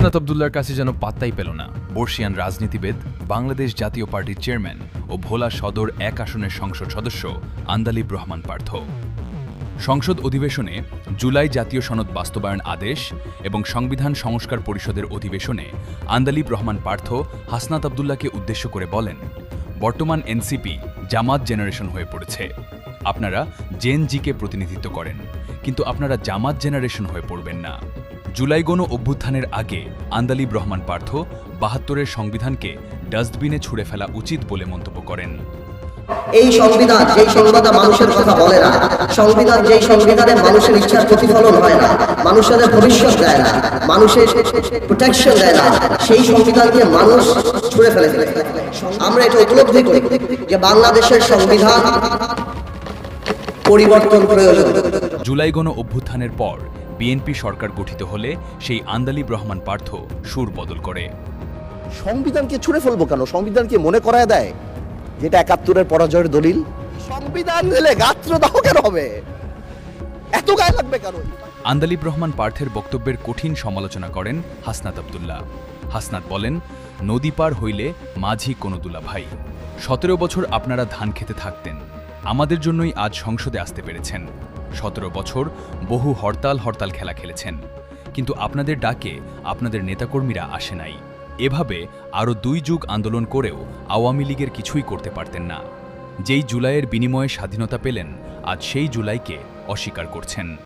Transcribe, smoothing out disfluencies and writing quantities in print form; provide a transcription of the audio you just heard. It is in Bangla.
হাসনাত আবদুল্লার কাছে যেন পাত্তাই পেল না বর্ষিয়ান রাজনীতিবিদ, বাংলাদেশ জাতীয় পার্টির চেয়ারম্যান ও ভোলা সদর ১ আসনের সংসদ সদস্য আন্দালিব রহমান পার্থ। সংসদ অধিবেশনে জুলাই জাতীয় সনদ বাস্তবায়ন আদেশ এবং সংবিধান সংস্কার পরিষদের অধিবেশনে আন্দালিব রহমান পার্থ হাসনাত আবদুল্লাকে উদ্দেশ্য করে বলেন, বর্তমান এনসিপি জামাত জেনারেশন হয়ে পড়েছে। আপনারা জেন জিকে প্রতিনিধিত্ব করেন, কিন্তু আপনারা জামাত জেনারেশন হয়ে পড়বেন না। জুলাই গণ অভ্যুত্থানের আগে আন্দালিব রহমান পার্থ ৭২-এর সংবিধানকে ডাস্টবিনে ছুঁড়ে ফেলা উচিত বলে মন্তব্য করেন। এই সংবিধান যেই সংবিধান মানুষের কথা বলে না, সংবিধান যেই সংবিধানে মানুষের ইচ্ছার প্রতিফলন হয় না, মানুষের ভবিষ্যৎ দেয় না, মানুষের প্রোটেকশন দেয় না, সেই সংবিধানকে মানুষ ছুঁড়ে ফেলে। আমরা এটা উপলব্ধি করি যে বাংলাদেশের সংবিধান পরিবর্তন প্রয়োজন। জুলাই গণ অভ্যুত্থানের পর বিএনপি সরকার গঠিত হলে সেই আন্দালিব রহমান পার্থ সুর বদল করে। সংবিধানকে ছুঁড়ে ফেলবো কেন? সংবিধানকে মনে করায় দেয় যেটা ৭১-এর পরাজয়ের দলিল। সংবিধান দিলে গাত্রদাহ কেন হবে? এত গায়ে লাগবে কেন? আন্দালিব রহমান পার্থের বক্তব্যের কঠিন সমালোচনা করেন হাসনাত আবদুল্লাহ। হাসনাত বলেন, নদী পার হইলে মাঝি কোনো দুলা ভাই। ১৭ বছর আপনারা ধান খেতে থাকতেন, আমাদের জন্যই আজ সংসদে আসতে পেরেছেন। ১৭ বছর বহু হরতাল খেলা খেলেছেন, কিন্তু আপনাদের ডাকে আপনাদের নেতাকর্মীরা আসে নাই। এভাবে আরও ২ যুগ আন্দোলন করেও আওয়ামী লীগের কিছুই করতে পারতেন না। যেই জুলাইয়ের বিনিময়ে স্বাধীনতা পেলেন, আজ সেই জুলাইকে অস্বীকার করছেন।